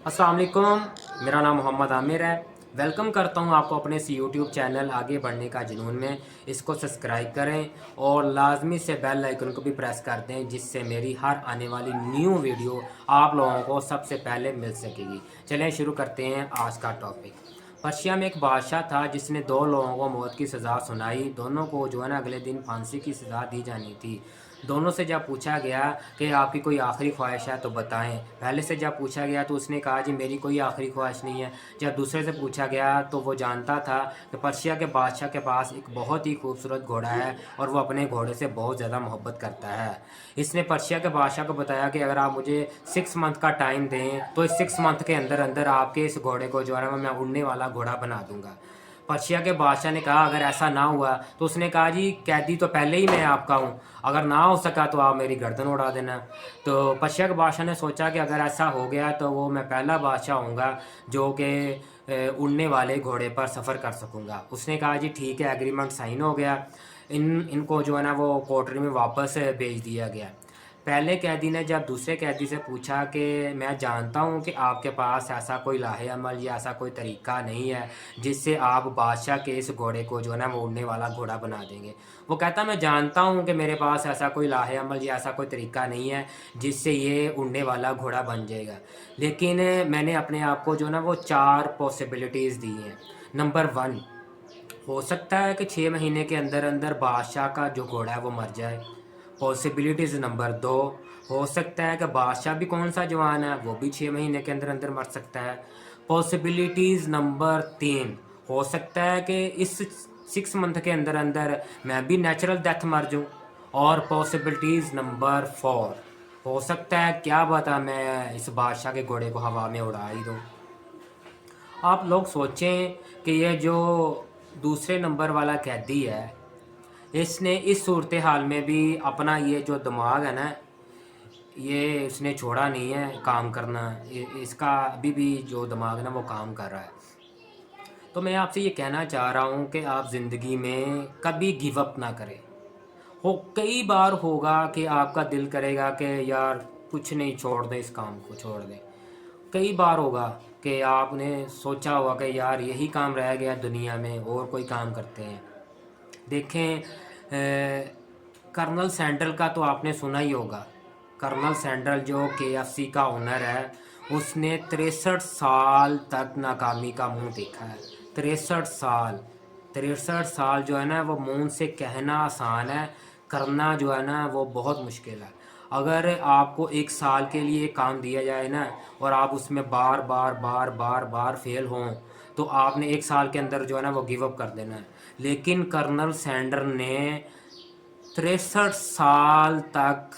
अस्सलाम वालेकुम। मेरा नाम मोहम्मद आमिर है। वेलकम करता हूं आपको अपने इस यूट्यूब चैनल आगे बढ़ने का जुनून में। इसको सब्सक्राइब करें और लाजमी से बेल आइकन को भी प्रेस कर दें, जिससे मेरी हर आने वाली न्यू वीडियो आप लोगों को सबसे पहले मिल सकेगी। चलें शुरू करते हैं आज का टॉपिक। पर्शिया में एक बादशाह था जिसने दो लोगों को मौत की सज़ा सुनाई। दोनों को जो है ना अगले दिन फांसी की सज़ा दी जानी थी। दोनों से जब पूछा गया कि आपकी कोई आखिरी ख्वाहिश है तो बताएं। पहले से जब पूछा गया तो उसने कहा जी मेरी कोई आखिरी ख्वाहिश नहीं है। जब दूसरे से पूछा गया तो वो जानता था कि पर्शिया के बादशाह के पास एक बहुत ही खूबसूरत घोड़ा है और वो अपने घोड़े से बहुत ज़्यादा मोहब्बत करता है। इसने पर्शिया के बादशाह को बताया कि अगर आप मुझे 6 मंथ का टाइम दें तो इस 6 मंथ के अंदर अंदर आपके इस घोड़े को जो है मैं उड़ने वाला घोड़ा बना दूंगा। पर्शिया के बादशाह ने कहा अगर ऐसा ना हुआ तो उसने कहा जी कैदी तो पहले ही मैं आपका हूँ, अगर ना हो सका तो आप मेरी गर्दन उड़ा देना। तो पर्शिया के बादशाह ने सोचा कि अगर ऐसा हो गया तो वो मैं पहला बादशाह होऊंगा जो कि उड़ने वाले घोड़े पर सफ़र कर सकूँगा। उसने कहा जी ठीक है, एग्रीमेंट साइन हो गया। इनको जो है ना वो कोठरी में वापस भेज दिया गया। पहले कैदी ने जब दूसरे कैदी से पूछा कि मैं जानता हूँ कि आपके पास ऐसा कोई लाहे अमल या ऐसा कोई तरीका नहीं है जिससे आप बादशाह के इस घोड़े को जो है ना वो उड़ने वाला घोड़ा बना देंगे। वो कहता मैं जानता हूँ कि मेरे पास ऐसा कोई लाहे अमल या ऐसा कोई तरीका नहीं है जिससे ये उड़ने वाला घोड़ा बन जाएगा, लेकिन मैंने अपने आप को जो ना वो 4 पॉसिबिलिटीज़ दी हैं। नंबर 1, हो सकता है कि 6 महीने के अंदर अंदर बादशाह का जो घोड़ा है वो मर जाए। पॉसिबिलिटीज़ नंबर 2, हो सकता है कि बादशाह भी कौन सा जवान है वो भी 6 महीने के अंदर अंदर मर सकता है। पॉसिबिलिटीज़ नंबर 3, हो सकता है कि इस 6 मंथ के अंदर अंदर मैं भी नेचुरल डेथ मर जाऊँ। और पॉसिबिलिटीज़ नंबर 4, हो सकता है क्या पता मैं इस बादशाह के घोड़े को हवा में उड़ा ही दूँ। आप लोग सोचें कि ये जो दूसरे नंबर वाला कैदी है, इसने इस सूरत हाल में भी अपना ये जो दिमाग है ना, ये इसने छोड़ा नहीं है काम करना। इसका अभी भी जो दिमाग है ना वो काम कर रहा है। तो मैं आपसे ये कहना चाह रहा हूँ कि आप ज़िंदगी में कभी गिव अप ना करें। हो कई बार होगा कि आपका दिल करेगा कि यार कुछ नहीं, छोड़ दें, इस काम को छोड़ दें। कई बार होगा कि आपने सोचा होगा कि यार यही काम रह गया दुनिया में, और कोई काम करते हैं। देखें, कर्नल सैंडल का तो आपने सुना ही होगा। कर्नल सैंडल जो केएफसी का ओनर है, उसने 63 साल तक नाकामी का मुंह देखा है। 63 साल जो है ना वो मुंह से कहना आसान है, करना जो है ना वो बहुत मुश्किल है। अगर आपको 1 साल के लिए काम दिया जाए ना और आप उसमें बार बार बार बार बार फेल हों तो आपने 1 साल के अंदर जो है ना वो गिव अप कर देना है। लेकिन कर्नल सैंडर ने 63 साल तक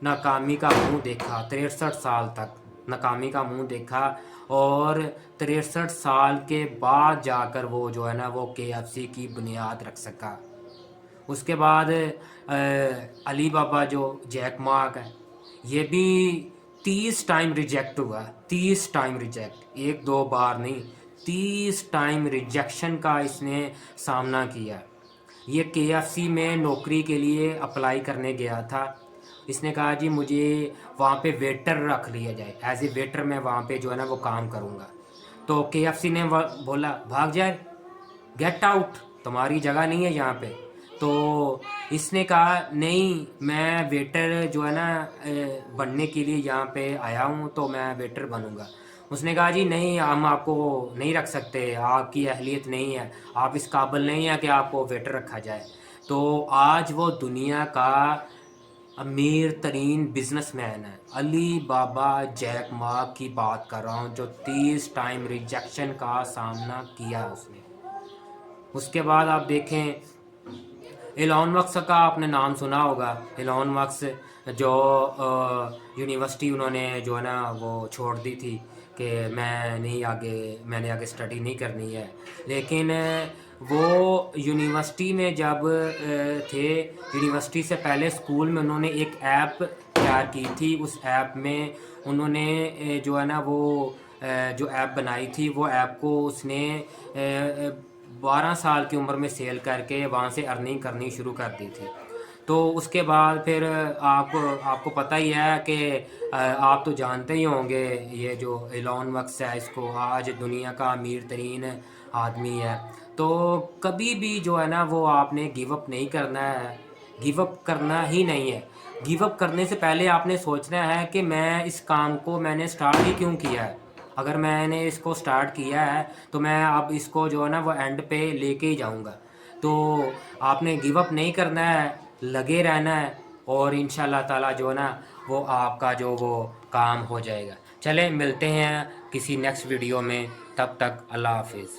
नाकामी का मुंह देखा। 63 साल तक नाकामी का मुंह देखा और 63 साल के बाद जाकर वो जो है ना वो केएफसी की बुनियाद रख सका। उसके बाद अली बाबा जो जैक मार्क है, ये भी 30 टाइम रिजेक्ट हुआ। 30 टाइम रिजेक्ट, एक दो बार नहीं, 30 टाइम रिजेक्शन का इसने सामना किया। ये केएफसी में नौकरी के लिए अप्लाई करने गया था। इसने कहा जी मुझे वहाँ पे वेटर रख लिया जाए, एज ए वेटर मैं वहाँ पे जो है ना वो काम करूँगा। तो केएफसी ने बोला भाग जाए, गेट आउट, तुम्हारी जगह नहीं है यहाँ पे। तो इसने कहा नहीं, मैं वेटर जो है ना बनने के लिए यहाँ पे आया हूँ, तो मैं वेटर बनूँगा। उसने कहा जी नहीं, हम आपको नहीं रख सकते, आपकी अहलियत नहीं है, आप इस काबिल नहीं है कि आपको वेटर रखा जाए। तो आज वो दुनिया का अमीर तरीन बिजनेसमैन है। अली बाबा जैक मा की बात कर रहा हूँ, जो 30 टाइम रिजेक्शन का सामना किया उसने। उसके बाद आप देखें, एलॉन मस्क का आपने नाम सुना होगा। एलॉन मस्क जो यूनिवर्सिटी उन्होंने जो है ना वो छोड़ दी थी कि मैंने आगे स्टडी नहीं करनी है। लेकिन वो यूनिवर्सिटी में जब थे, यूनिवर्सिटी से पहले स्कूल में उन्होंने एक ऐप तैयार की थी। उस ऐप में उन्होंने जो है ना वो जो ऐप बनाई थी, वो ऐप को उसने 12 साल की उम्र में सेल करके वहाँ से अर्निंग करनी शुरू कर दी थी। تو اس کے بعد پھر آپ کو پتہ ہی ہے کہ آپ تو جانتے ہی ہوں گے یہ جو ایلون مسک ہے، اس کو آج دنیا کا امیر ترین آدمی ہے. تو کبھی بھی جو ہے نا وہ آپ نے گیو اپ نہیں کرنا ہے، گیو اپ کرنا ہی نہیں ہے. گیو اپ کرنے سے پہلے آپ نے سوچنا ہے کہ میں اس کام کو میں نے سٹارٹ ہی کیوں کیا ہے. اگر میں نے اس کو سٹارٹ کیا ہے تو میں اب اس کو جو ہے نا وہ اینڈ پہ لے کے ہی جاؤں گا. تو آپ نے گیو اپ نہیں کرنا ہے، لگے رہنا ہے، اور انشاءاللہ تعالیٰ جو ہے نا وہ آپ کا جو وہ کام ہو جائے گا. چلیں ملتے ہیں کسی نیکسٹ ویڈیو میں، تب تک اللہ حافظ.